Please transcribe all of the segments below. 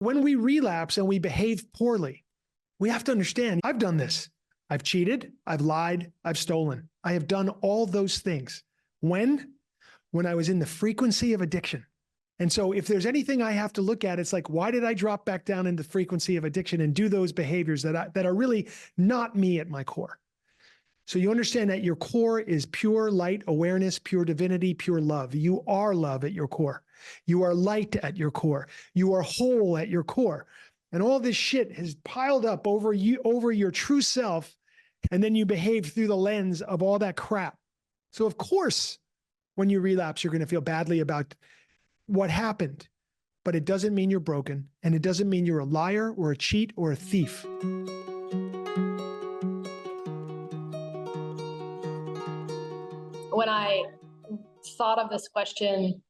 when we relapse and we behave poorly, we have to understand, I've done this. I've cheated, I've lied, I've stolen. I have done all those things. When? When I was in the frequency of addiction. And so if there's anything I have to look at, it's like, why did I drop back down into the frequency of addiction and do those behaviors that are really not me at my core? So you understand that your core is pure light awareness, pure divinity, pure love. You are love at your core. You are light at your core. You are whole at your core. And all this shit has piled up over you, over your true self. And then you behave through the lens of all that crap. So of course, when you relapse, you're going to feel badly about what happened, but it doesn't mean you're broken. And it doesn't mean you're a liar or a cheat or a thief. When I thought of this question,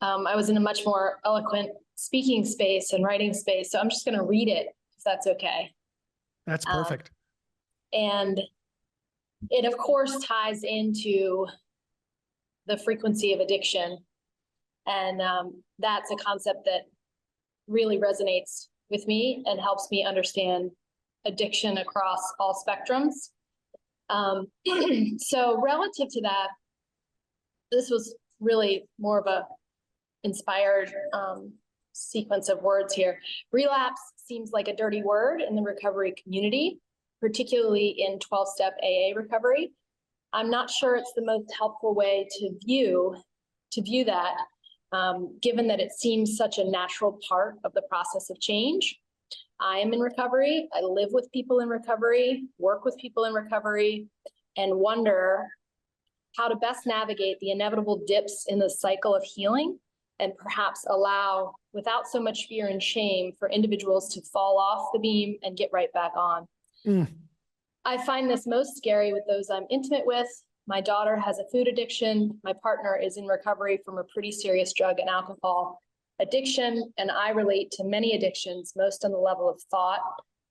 I was in a much more eloquent speaking space and writing space. So I'm just going to read it, if that's okay. That's perfect. And it, of course, ties into the frequency of addiction. And that's a concept that really resonates with me and helps me understand addiction across all spectrums. So relative to that, this was really more of a inspired sequence of words here. Relapse seems like a dirty word in the recovery community, particularly in 12-step AA recovery. I'm not sure it's the most helpful way to view that, given that it seems such a natural part of the process of change. I am in recovery. I live with people in recovery, work with people in recovery, and wonder how to best navigate the inevitable dips in the cycle of healing and perhaps allow, without so much fear and shame, for individuals to fall off the beam and get right back on. I find this most scary with those I'm intimate with. My daughter has a food addiction. My partner is in recovery from a pretty serious drug and alcohol addiction, and I relate to many addictions, most on the level of thought,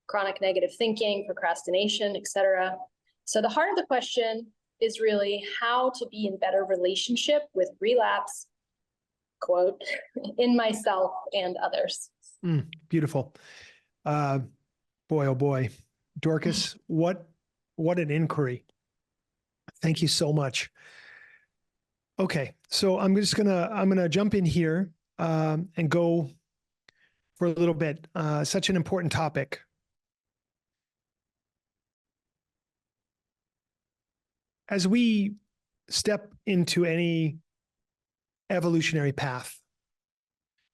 chronic negative thinking, procrastination, etc. So the heart of the question is really how to be in better relationship with relapse, quote, in myself and others. Beautiful. Boy, oh boy. Dorcus, what an inquiry. Thank you so much. Okay, so I'm gonna jump in here and go for a little bit. Such an important topic. As we step into any evolutionary path,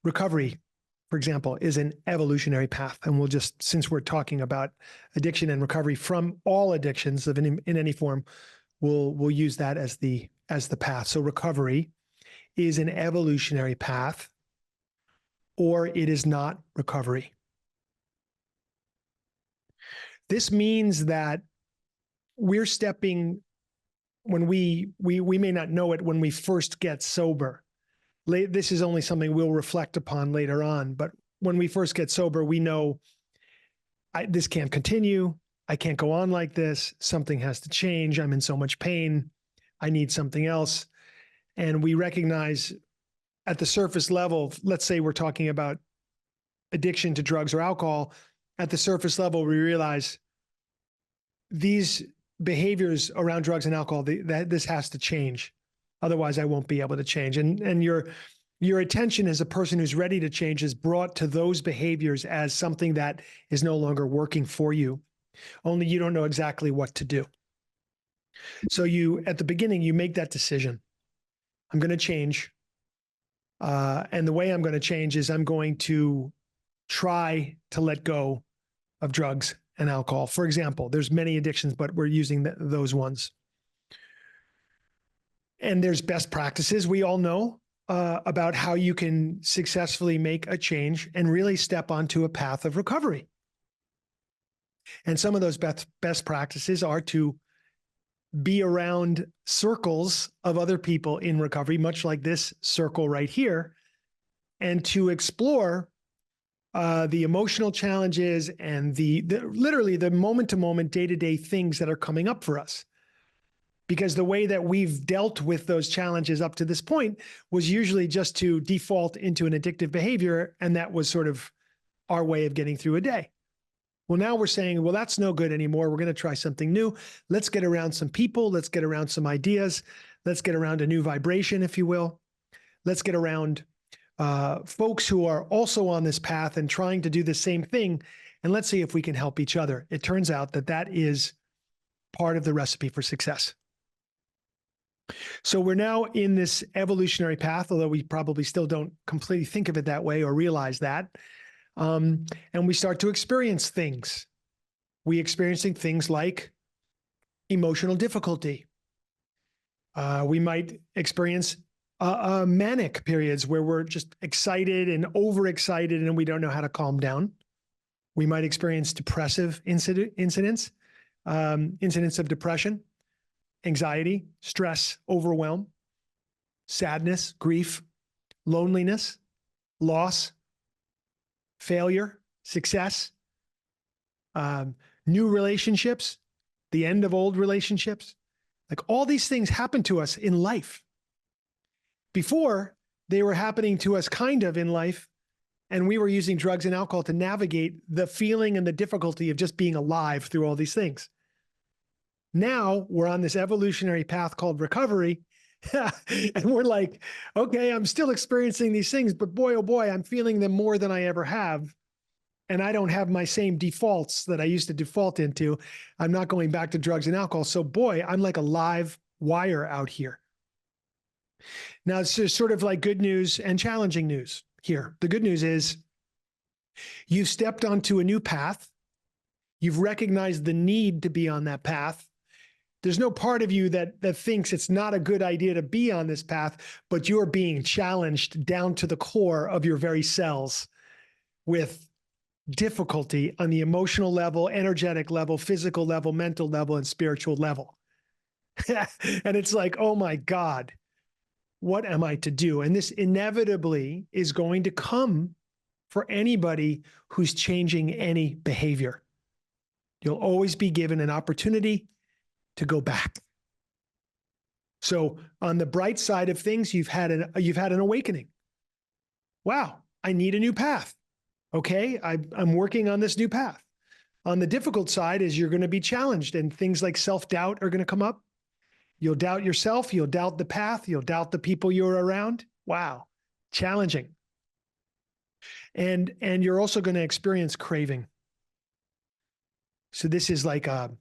recovery, for example, is an evolutionary path. And we'll just, since we're talking about addiction and recovery from all addictions in any form, we'll use that as the path. So recovery is an evolutionary path, or it is not recovery. This means that we're stepping, when we may not know it when we first get sober. This is only something we'll reflect upon later on, but when we first get sober, we know this can't continue. I can't go on like this. Something has to change. I'm in so much pain. I need something else. And we recognize at the surface level, let's say we're talking about addiction to drugs or alcohol, at the surface level, we realize these behaviors around drugs and alcohol, this has to change. Otherwise, I won't be able to change. And your attention as a person who's ready to change is brought to those behaviors as something that is no longer working for you. Only you don't know exactly what to do. So at the beginning, you make that decision. I'm going to change. And the way I'm going to change is I'm going to try to let go of drugs and alcohol. For example, there's many addictions, but we're using those ones. And there's best practices we all know about how you can successfully make a change and really step onto a path of recovery. And some of those best practices are to be around circles of other people in recovery, much like this circle right here, and to explore the emotional challenges and literally the moment-to-moment, day-to-day things that are coming up for us. Because the way that we've dealt with those challenges up to this point was usually just to default into an addictive behavior, and that was sort of our way of getting through a day. Well, now we're saying, well, that's no good anymore. We're going to try something new. Let's get around some people. Let's get around some ideas. Let's get around a new vibration, if you will. Let's get around folks who are also on this path and trying to do the same thing. And let's see if we can help each other. It turns out that that is part of the recipe for success. So we're now in this evolutionary path, although we probably still don't completely think of it that way or realize that. And we start to experience things. We experiencing things like emotional difficulty. We might experience manic periods where we're just excited and overexcited and we don't know how to calm down. We might experience depressive incidents of depression, anxiety, stress, overwhelm, sadness, grief, loneliness, loss, failure, success, new relationships, the end of old relationships. Like all these things happen to us in life. Before, they were happening to us kind of in life, and we were using drugs and alcohol to navigate the feeling and the difficulty of just being alive through all these things. Now we're on this evolutionary path called recovery. And we're like, okay, I'm still experiencing these things, but boy, oh boy, I'm feeling them more than I ever have. And I don't have my same defaults that I used to default into. I'm not going back to drugs and alcohol. So boy, I'm like a live wire out here. Now it's just sort of like good news and challenging news here. The good news is you've stepped onto a new path. You've recognized the need to be on that path. There's no part of you that thinks it's not a good idea to be on this path, but you're being challenged down to the core of your very cells with difficulty on the emotional level, energetic level, physical level, mental level, and spiritual level. And it's like, oh my God, what am I to do? And this inevitably is going to come for anybody who's changing any behavior. You'll always be given an opportunity to go back. So on the bright side of things, you've had an awakening. Wow, I need a new path. Okay, I'm working on this new path. On the difficult side is you're going to be challenged and things like self-doubt are going to come up. You'll doubt yourself, you'll doubt the path, you'll doubt the people you're around. Wow, challenging. And you're also going to experience craving. So this is like a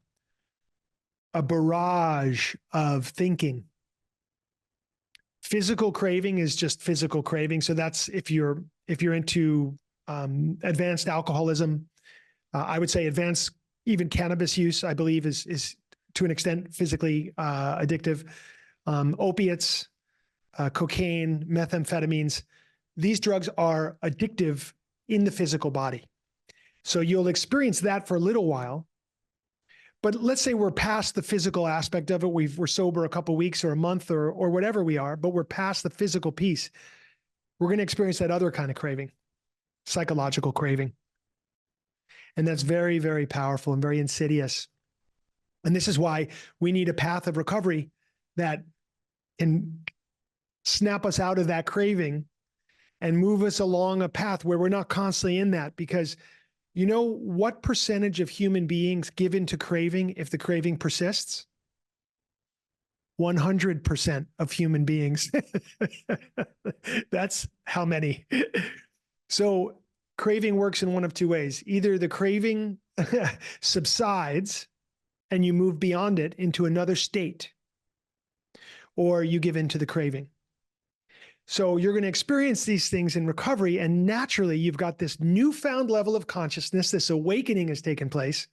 barrage of thinking. Physical craving is just physical craving. So that's if you're into advanced alcoholism, I would say advanced even cannabis use, I believe is to an extent physically addictive. Opiates, cocaine, methamphetamines, these drugs are addictive in the physical body. So you'll experience that for a little while. But let's say we're past the physical aspect of it. We're sober a couple of weeks or a month or whatever we are, but we're past the physical piece. We're going to experience that other kind of craving, psychological craving. And that's very, very powerful and very insidious. And this is why we need a path of recovery that can snap us out of that craving and move us along a path where we're not constantly in that. Because you know what percentage of human beings give into craving if the craving persists? 100% of human beings. That's how many. So craving works in one of two ways. Either the craving subsides and you move beyond it into another state, or you give in to the craving. So you're going to experience these things in recovery, and naturally you've got this newfound level of consciousness. This awakening has taken place.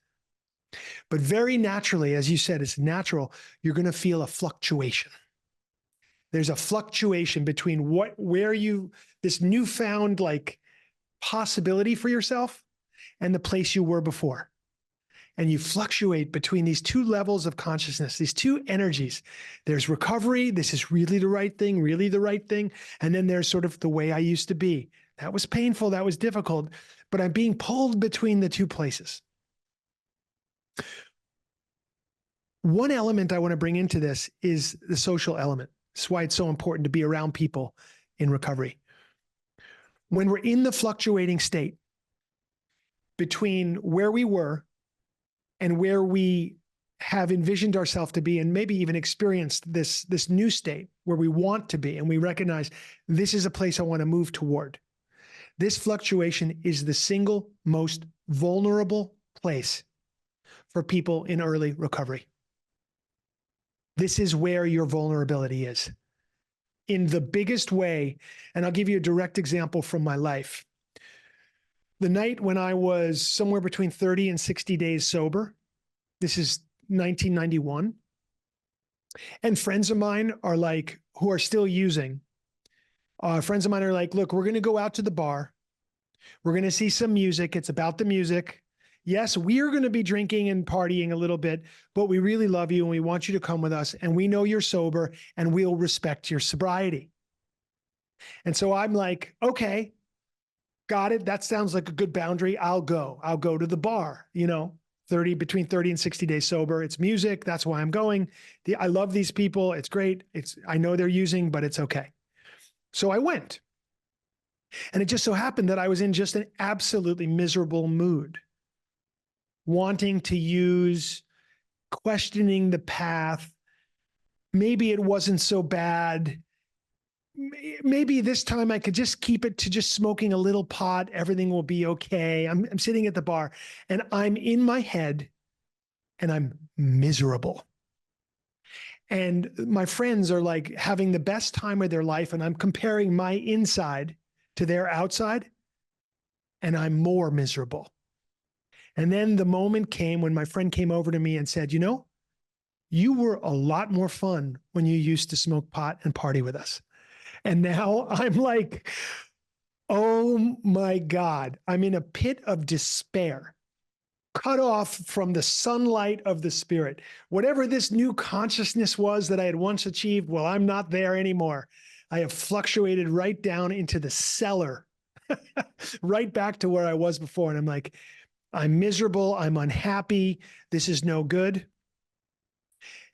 But very naturally, as you said, it's natural, you're going to feel a fluctuation. There's a fluctuation between this newfound like possibility for yourself and the place you were before. And you fluctuate between these two levels of consciousness, these two energies. There's recovery. This is really the right thing, really the right thing. And then there's sort of the way I used to be. That was painful. That was difficult. But I'm being pulled between the two places. One element I want to bring into this is the social element. That's why it's so important to be around people in recovery. When we're in the fluctuating state, between where we were and where we have envisioned ourselves to be, and maybe even experienced this new state where we want to be, and we recognize this is a place I want to move toward. This fluctuation is the single most vulnerable place for people in early recovery. This is where your vulnerability is in the biggest way. And I'll give you a direct example from my life. The night when I was somewhere between 30 and 60 days sober, this is 1991. And friends of mine are like, who are still using, friends of mine are like, look, we're going to go out to the bar. We're going to see some music. It's about the music. Yes, we are going to be drinking and partying a little bit, but we really love you and we want you to come with us. And we know you're sober and we'll respect your sobriety. And so I'm like, okay, got it. That sounds like a good boundary. I'll go to the bar, between 30 and 60 days sober. It's music. That's why I'm going. I love these people. It's great. I know they're using, but it's okay. So I went. And it just so happened that I was in just an absolutely miserable mood, wanting to use, questioning the path. Maybe it wasn't so bad. Maybe this time I could just keep it to just smoking a little pot. Everything will be okay. I'm sitting at the bar and I'm in my head and I'm miserable. And my friends are like having the best time of their life. And I'm comparing my inside to their outside and I'm more miserable. And then the moment came when my friend came over to me and said, you were a lot more fun when you used to smoke pot and party with us. And now I'm like, oh my God, I'm in a pit of despair, cut off from the sunlight of the spirit. Whatever this new consciousness was that I had once achieved, well, I'm not there anymore. I have fluctuated right down into the cellar, right back to where I was before. And I'm like, I'm miserable. I'm unhappy. This is no good.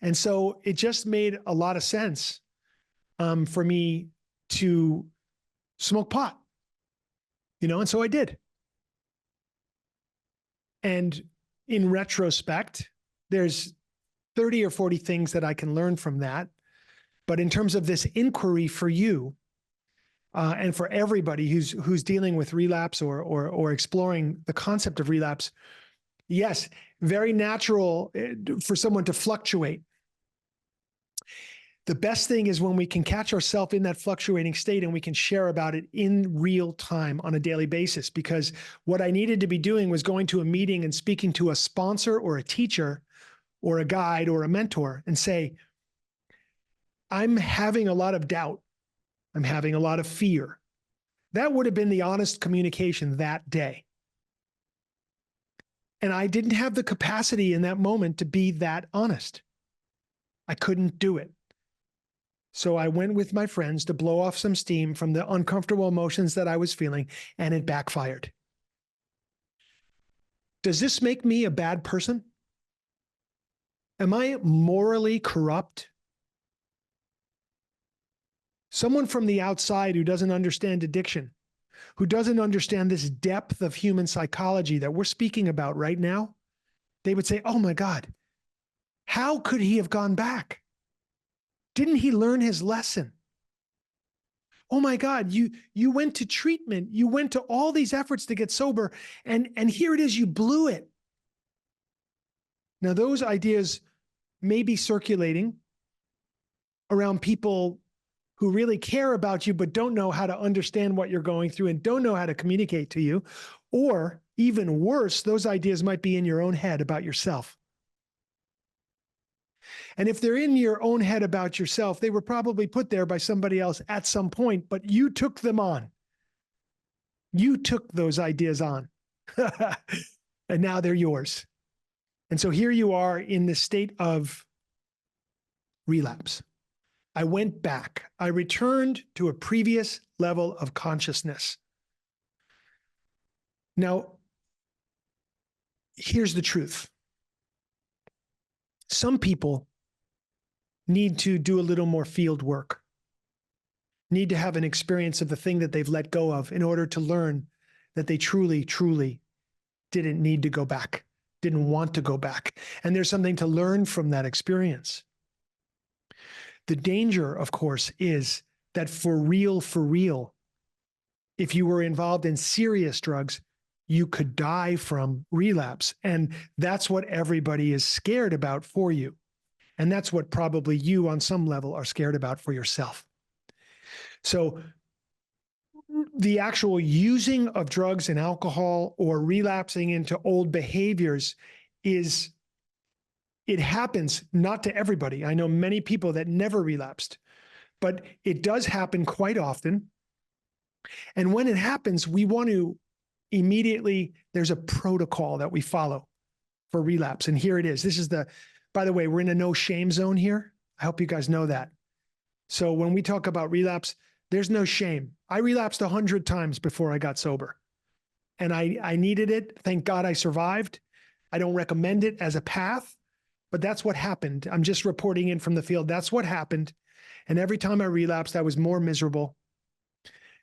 And so it just made a lot of sense for me to smoke pot, and so I did. And in retrospect, there's 30 or 40 things that I can learn from that. But in terms of this inquiry for you, and for everybody who's dealing with relapse or exploring the concept of relapse, yes, very natural for someone to fluctuate. The best thing is when we can catch ourselves in that fluctuating state and we can share about it in real time on a daily basis. Because what I needed to be doing was going to a meeting and speaking to a sponsor or a teacher or a guide or a mentor and say, I'm having a lot of doubt. I'm having a lot of fear. That would have been the honest communication that day. And I didn't have the capacity in that moment to be that honest. I couldn't do it. So I went with my friends to blow off some steam from the uncomfortable emotions that I was feeling, and it backfired. Does this make me a bad person? Am I morally corrupt? Someone from the outside who doesn't understand addiction, who doesn't understand this depth of human psychology that we're speaking about right now, they would say, oh my God, how could he have gone back? Didn't he learn his lesson? Oh my God, you went to treatment. You went to all these efforts to get sober, and here it is, you blew it. Now, those ideas may be circulating around people who really care about you, but don't know how to understand what you're going through and don't know how to communicate to you. Or even worse, those ideas might be in your own head about yourself. And if they're in your own head about yourself, they were probably put there by somebody else at some point, but you took them on. You took those ideas on. And now they're yours. And so here you are in the state of relapse. I went back. I returned to a previous level of consciousness. Now, here's the truth. Some people need to do a little more field work, need to have an experience of the thing that they've let go of in order to learn that they truly, truly didn't need to go back, didn't want to go back. And there's something to learn from that experience. The danger, of course, is that for real, if you were involved in serious drugs, you could die from relapse. And that's what everybody is scared about for you. And that's what probably you on some level are scared about for yourself. So the actual using of drugs and alcohol or relapsing into old behaviors it happens not to everybody. I know many people that never relapsed, but it does happen quite often. And when it happens, we want to immediately, there's a protocol that we follow for relapse. And here it is. This is by the way, we're in a no shame zone here. I hope you guys know that. So when we talk about relapse, there's no shame. I relapsed 100 times before I got sober. And I needed it. Thank God I survived. I don't recommend it as a path, but that's what happened. I'm just reporting in from the field. That's what happened. And every time I relapsed, I was more miserable.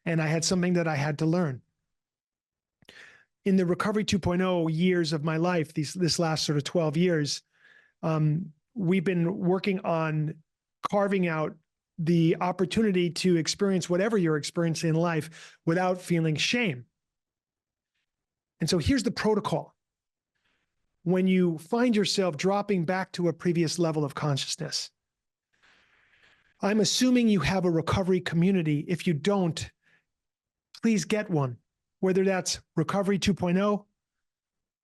And I had something that I had to learn. In the Recovery 2.0 years of my life, this last sort of 12 years, we've been working on carving out the opportunity to experience whatever you're experiencing in life without feeling shame. And so here's the protocol. When you find yourself dropping back to a previous level of consciousness, I'm assuming you have a recovery community. If you don't, please get one, whether that's Recovery 2.0,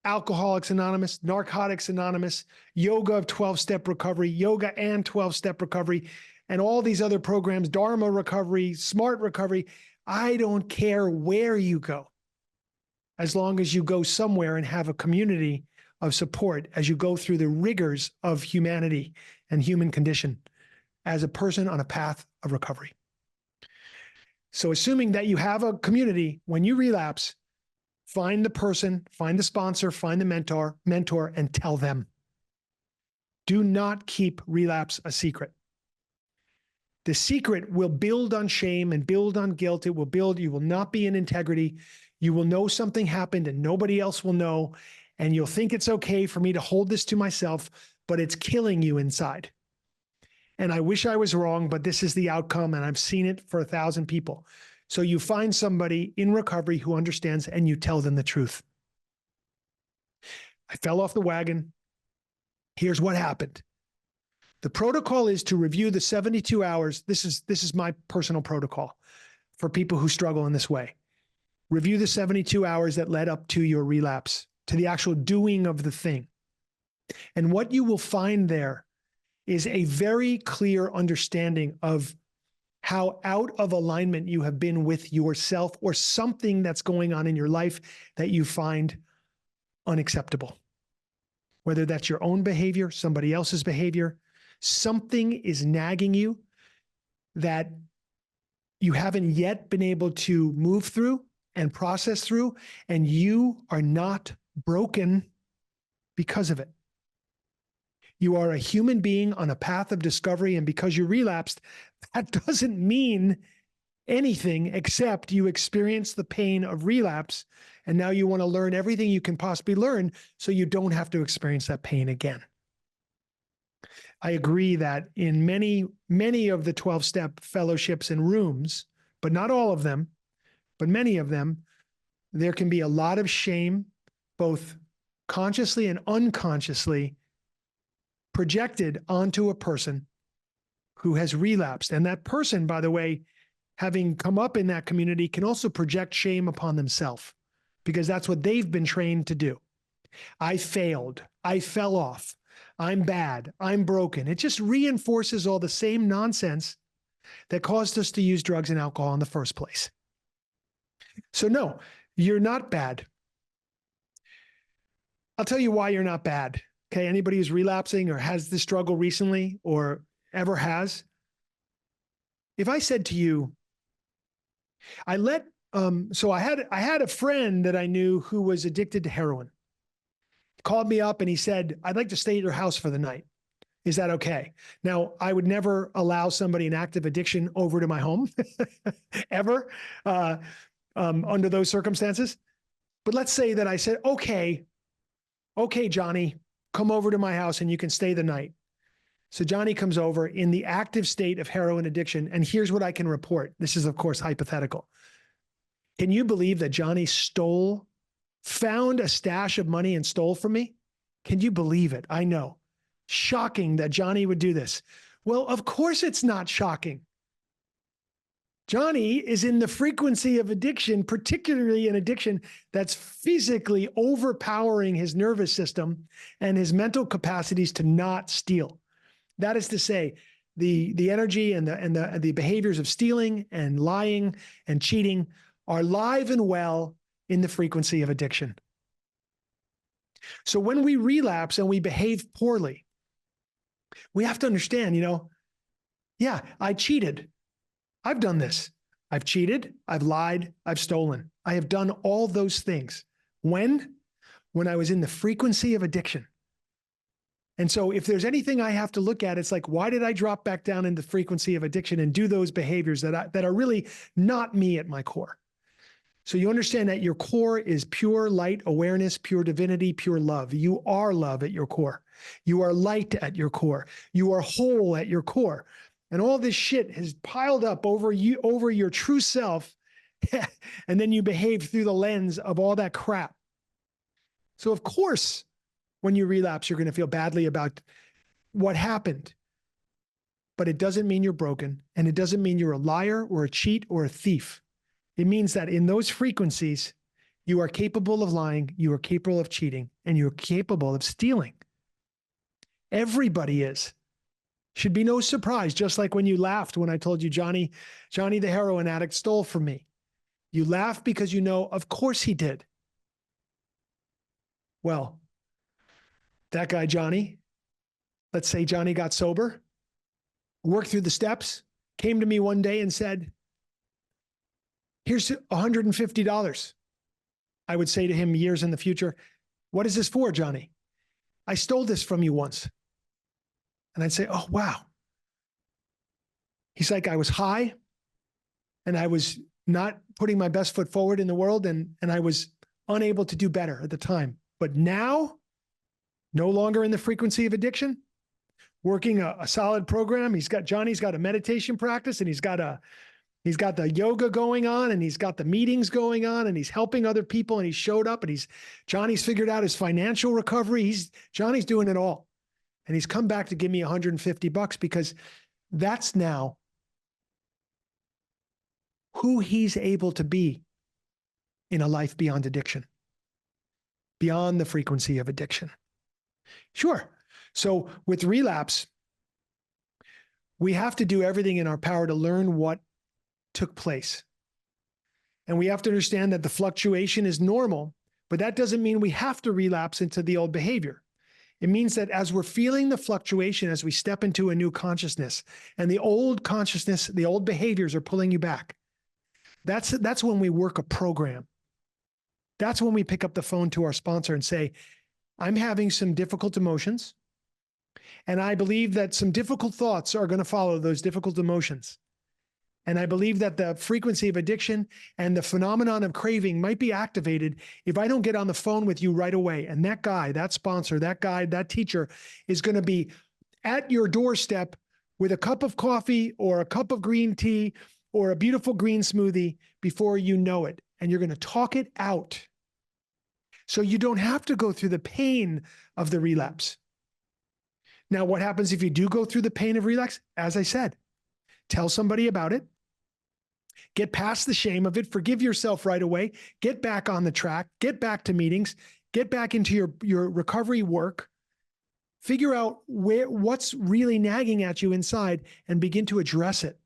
Alcoholics Anonymous, Narcotics Anonymous, Yoga of 12-Step Recovery, Yoga and 12-Step Recovery, and all these other programs, Dharma Recovery, Smart Recovery. I don't care where you go, as long as you go somewhere and have a community of support as you go through the rigors of humanity and human condition as a person on a path of recovery. So assuming that you have a community, when you relapse, find the person, find the sponsor, find the mentor, and tell them. Do not keep relapse a secret. The secret will build on shame and build on guilt. You will not be in integrity. You will know something happened and nobody else will know. And you'll think it's okay for me to hold this to myself, but it's killing you inside. And I wish I was wrong, but this is the outcome. And I've seen it for 1,000 people. So you find somebody in recovery who understands and you tell them the truth. I fell off the wagon. Here's what happened. The protocol is to review the 72 hours. This is my personal protocol for people who struggle in this way. Review the 72 hours that led up to your relapse, to the actual doing of the thing. And what you will find there is a very clear understanding of how out of alignment you have been with yourself or something that's going on in your life that you find unacceptable. Whether that's your own behavior, somebody else's behavior, something is nagging you that you haven't yet been able to move through and process through, and you are not broken because of it. You are a human being on a path of discovery, and because you relapsed, that doesn't mean anything except you experience the pain of relapse, and now you want to learn everything you can possibly learn so you don't have to experience that pain again. I agree that in many of the 12-step fellowships and rooms, but not all of them, but many of them, there can be a lot of shame, both consciously and unconsciously, projected onto a person who has relapsed. And that person, by the way, having come up in that community, can also project shame upon themselves because that's what they've been trained to do. I failed. I fell off. I'm bad. I'm broken. It just reinforces all the same nonsense that caused us to use drugs and alcohol in the first place. So no, you're not bad. I'll tell you why you're not bad. Okay, anybody who's relapsing or has this struggle recently or ever has, if I said to you, I had a friend that I knew who was addicted to heroin. He called me up and he said, I'd like to stay at your house for the night. Is that okay? Now, I would never allow somebody in active addiction over to my home, ever, under those circumstances. But let's say that I said, okay, Johnny, come over to my house and you can stay the night. So Johnny comes over in the active state of heroin addiction. And here's what I can report. This is, of course, hypothetical. Can you believe that Johnny found a stash of money and stole from me? Can you believe it? I know. Shocking that Johnny would do this. Well, of course it's not shocking. Johnny is in the frequency of addiction, particularly an addiction that's physically overpowering his nervous system and his mental capacities to not steal. That is to say, the energy and the behaviors of stealing and lying and cheating are live and well in the frequency of addiction. So when we relapse and we behave poorly, we have to understand, yeah, I cheated. I've done this. I've cheated. I've lied. I've stolen. I have done all those things. When? When I was in the frequency of addiction. And so if there's anything I have to look at, it's like, why did I drop back down in the frequency of addiction and do those behaviors that are really not me at my core? So you understand that your core is pure light awareness, pure divinity, pure love. You are love at your core. You are light at your core. You are whole at your core. And all this shit has piled up over your true self. And then you behave through the lens of all that crap. So of course, when you relapse, you're going to feel badly about what happened. But it doesn't mean you're broken. And it doesn't mean you're a liar or a cheat or a thief. It means that in those frequencies, you are capable of lying, you are capable of cheating, and you're capable of stealing. Everybody is. Should be no surprise, just like when you laughed when I told you Johnny the heroin addict stole from me. You laugh because you know, of course he did. Well, that guy Johnny, let's say Johnny got sober, worked through the steps, came to me one day and said, here's $150. I would say to him years in the future, what is this for, Johnny? I stole this from you once. And I'd say, oh, wow. He's like, I was high and I was not putting my best foot forward in the world and I was unable to do better at the time. But now, no longer in the frequency of addiction, working a solid program. Johnny's got a meditation practice and he's got the yoga going on and he's got the meetings going on and he's helping other people and he showed up and Johnny's figured out his financial recovery. Johnny's doing it all. And he's come back to give me $150 because that's now who he's able to be in a life beyond addiction, beyond the frequency of addiction. Sure. So with relapse, we have to do everything in our power to learn what took place. And we have to understand that the fluctuation is normal, but that doesn't mean we have to relapse into the old behavior. It means that as we're feeling the fluctuation, as we step into a new consciousness and the old consciousness, the old behaviors are pulling you back. That's when we work a program. That's when we pick up the phone to our sponsor and say, I'm having some difficult emotions. And I believe that some difficult thoughts are going to follow those difficult emotions. And I believe that the frequency of addiction and the phenomenon of craving might be activated if I don't get on the phone with you right away. And that guy, that sponsor, that guide, that teacher is going to be at your doorstep with a cup of coffee or a cup of green tea or a beautiful green smoothie before you know it. And you're going to talk it out. So you don't have to go through the pain of the relapse. Now, what happens if you do go through the pain of relapse? As I said, tell somebody about it. Get past the shame of it. Forgive yourself right away. Get back on the track. Get back to meetings. Get back into your recovery work. Figure out what's really nagging at you inside and begin to address it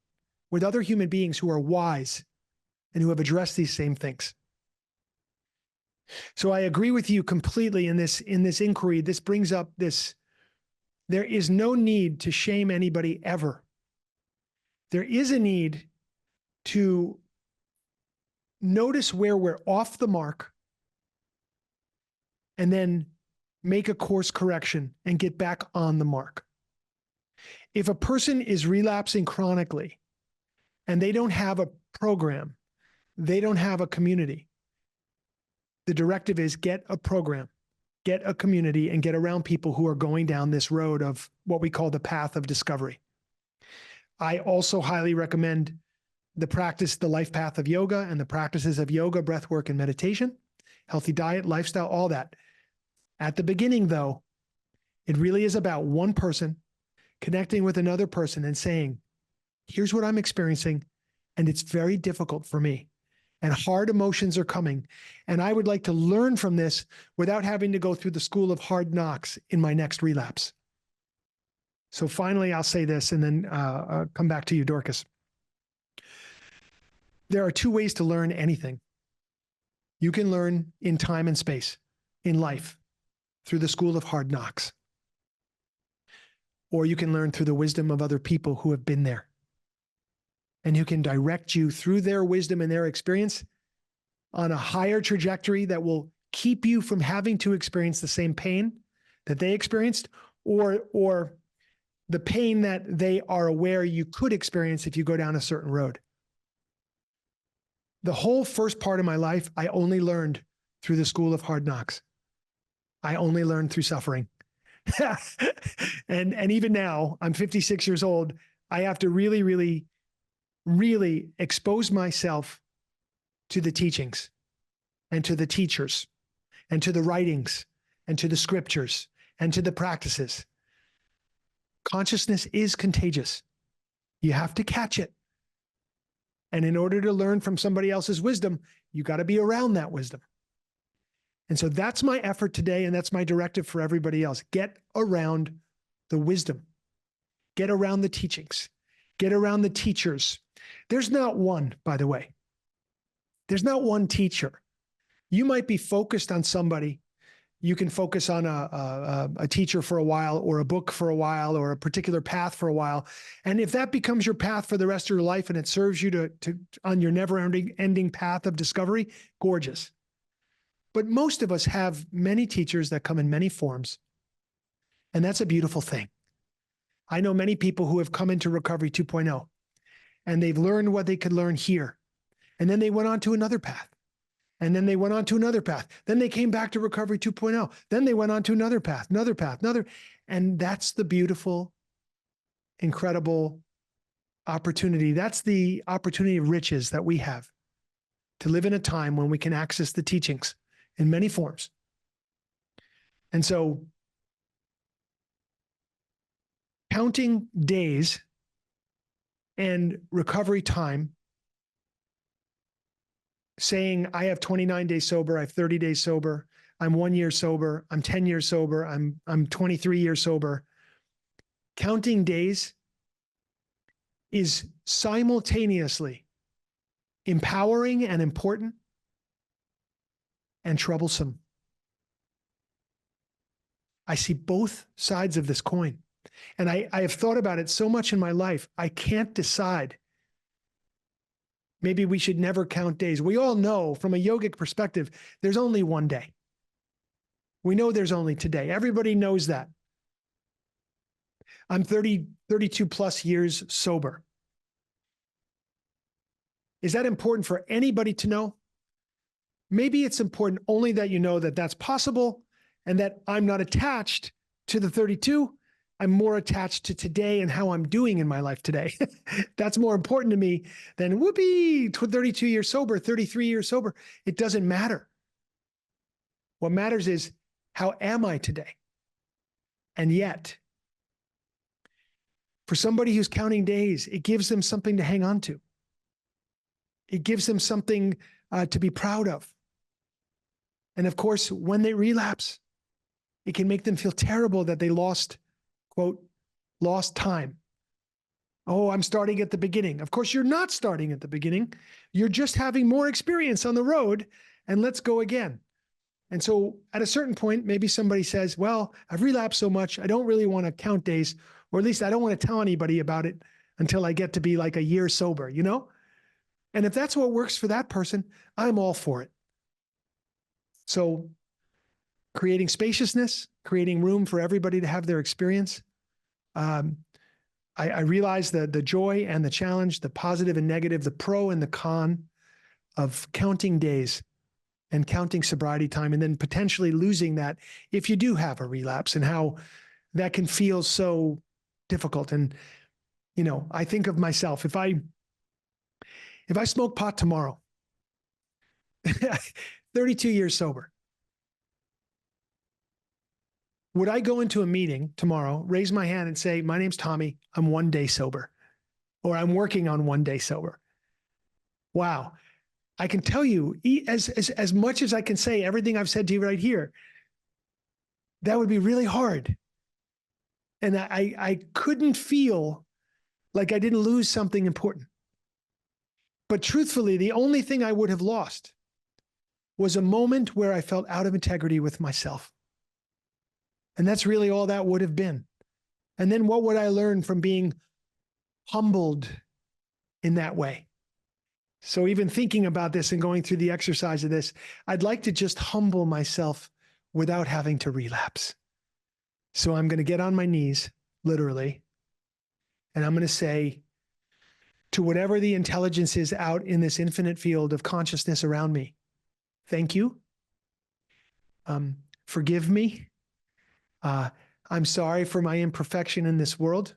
with other human beings who are wise and who have addressed these same things. So I agree with you completely in this inquiry. This brings up this. There is no need to shame anybody ever. There is a need to notice where we're off the mark and then make a course correction and get back on the mark. If a person is relapsing chronically and they don't have a program, they don't have a community, the directive is get a program, get a community, and get around people who are going down this road of what we call the path of discovery. I also highly recommend the life path of yoga and the practices of yoga, breath work, and meditation, healthy diet, lifestyle, all that. At the beginning, though, it really is about one person connecting with another person and saying, here's what I'm experiencing, and it's very difficult for me. And hard emotions are coming. And I would like to learn from this without having to go through the school of hard knocks in my next relapse. So finally, I'll say this and then come back to you, Dorcas. There are two ways to learn anything. You can learn in time and space, in life, through the school of hard knocks. Or you can learn through the wisdom of other people who have been there and who can direct you through their wisdom and their experience on a higher trajectory that will keep you from having to experience the same pain that they experienced, or the pain that they are aware you could experience if you go down a certain road. The whole first part of my life, I only learned through the school of hard knocks. I only learned through suffering. And even now, I'm 56 years old. I have to really expose myself to the teachings and to the teachers and to the writings and to the scriptures and to the practices. Consciousness is contagious. You have to catch it. And in order to learn from somebody else's wisdom, you got to be around that wisdom. And so that's my effort today, and that's my directive for everybody else. Get around the wisdom. Get around the teachings. Get around the teachers. There's not one, by the way. There's not one teacher. You might be focused on somebody. You can focus on a teacher for a while, or a book for a while, or a particular path for a while. And if that becomes your path for the rest of your life and it serves you to on your never-ending path of discovery, gorgeous. But most of us have many teachers that come in many forms. And that's a beautiful thing. I know many people who have come into Recovery 2.0 and they've learned what they could learn here. And then they went on to another path. And then they went on to another path. Then they came back to Recovery 2.0. Then they went on to another path, another. And that's the beautiful, incredible opportunity. That's the opportunity of riches that we have to live in a time when we can access the teachings in many forms. And so counting days and recovery time, saying I have 29 days sober, I have 30 days sober, I'm 1 year sober, I'm 10 years sober, I'm 23 years sober. Counting days is simultaneously empowering and important and troublesome. I see both sides of this coin. And I have thought about it so much in my life, I can't decide. Maybe we should never count days. We all know from a yogic perspective, there's only one day. We know there's only today. Everybody knows that. I'm 32 plus years sober. Is that important for anybody to know? Maybe it's important only that you know that that's possible and that I'm not attached to the 32. I'm more attached to today and how I'm doing in my life today. That's more important to me than whoopee, 32 years sober, 33 years sober. It doesn't matter. What matters is how am I today? And yet, for somebody who's counting days, it gives them something to hang on to. It gives them something to be proud of. And of course, when they relapse, it can make them feel terrible that they lost, quote, lost time. Oh, I'm starting at the beginning. Of course, you're not starting at the beginning. You're just having more experience on the road, and let's go again. And so at a certain point, maybe somebody says, well, I've relapsed so much, I don't really want to count days, or at least I don't want to tell anybody about it until I get to be like a year sober, you know? And if that's what works for that person, I'm all for it. So creating spaciousness, creating room for everybody to have their experience. I realize the joy and the challenge, the positive and negative, the pro and the con of counting days and counting sobriety time and then potentially losing that if you do have a relapse, and how that can feel so difficult. And, you know, I think of myself, if I smoke pot tomorrow, 32 years sober, would I go into a meeting tomorrow, raise my hand and say, my name's Tommy, I'm 1 day sober, or I'm working on 1 day sober? Wow. I can tell you, as much as I can say everything I've said to you right here, that would be really hard. And I couldn't feel like I didn't lose something important. But truthfully, the only thing I would have lost was a moment where I felt out of integrity with myself. And that's really all that would have been. And then what would I learn from being humbled in that way? So even thinking about this and going through the exercise of this, I'd like to just humble myself without having to relapse. So I'm going to get on my knees, literally, and I'm going to say to whatever the intelligence is out in this infinite field of consciousness around me, thank you. Forgive me. I'm sorry for my imperfection in this world,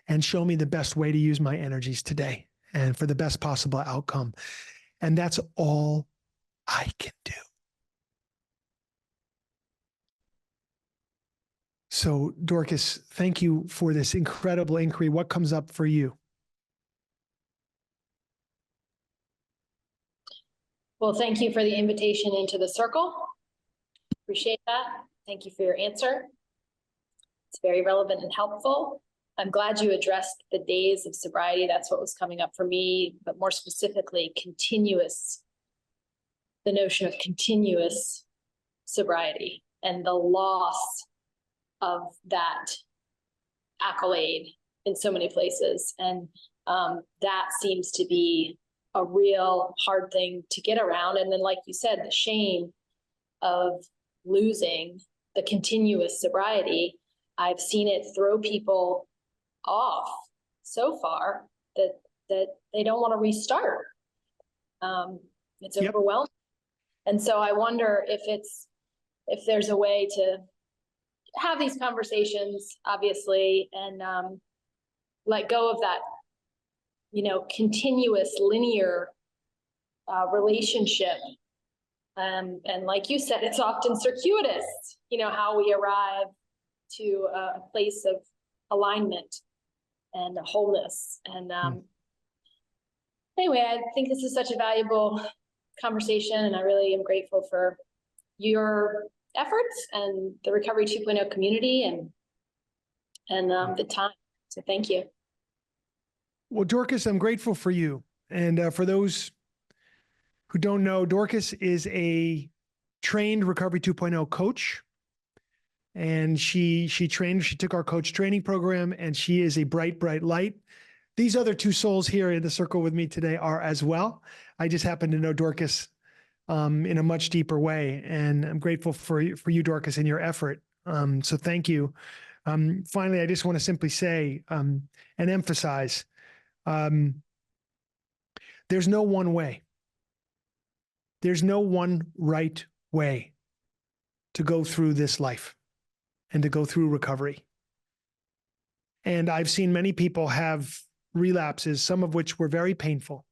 and show me the best way to use my energies today and for the best possible outcome. And that's all I can do. So, Dorcas, thank you for this incredible inquiry. What comes up for you? Well, thank you for the invitation into the circle. Appreciate that. Thank you for your answer. It's very relevant and helpful. I'm glad you addressed the days of sobriety. That's what was coming up for me, but more specifically, the notion of continuous sobriety and the loss of that accolade in so many places. And that seems to be a real hard thing to get around. And then, like you said, the shame of losing the continuous sobriety, I've seen it throw people off so far that they don't want to restart. It's overwhelming. And so I wonder if there's a way to have these conversations, obviously, and let go of that, continuous linear relationship. And like you said, it's often circuitous, how we arrive to a place of alignment and wholeness. And anyway, I think this is such a valuable conversation, and I really am grateful for your efforts and the Recovery 2.0 community and the time. So thank you. Well, Dorcas, I'm grateful for you. And for those who don't know, Dorcas is a trained Recovery 2.0 coach. And she took our coach training program, and she is a bright, bright light. These other two souls here in the circle with me today are as well. I just happen to know Dorcas in a much deeper way. And I'm grateful for you, Dorcas, and your effort. So thank you. Finally, I just want to simply say and emphasize, there's no one way. There's no one right way to go through this life and to go through recovery. And I've seen many people have relapses, some of which were very painful,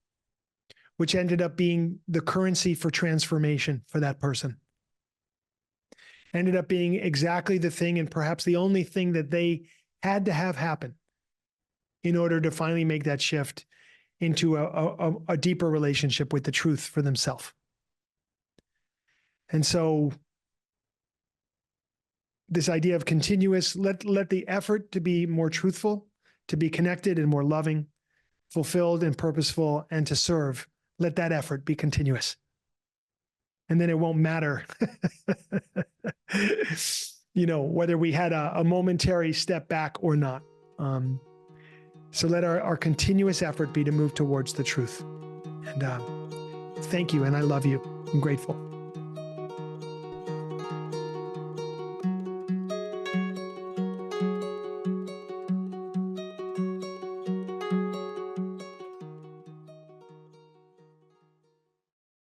which ended up being the currency for transformation for that person. Ended up being exactly the thing, and perhaps the only thing, that they had to have happen in order to finally make that shift into a deeper relationship with the truth for themselves. And so this idea of continuous, let the effort to be more truthful, to be connected and more loving, fulfilled and purposeful, and to serve, let that effort be continuous. And then it won't matter, whether we had a momentary step back or not. So let our continuous effort be to move towards the truth. And thank you, and I love you. I'm grateful.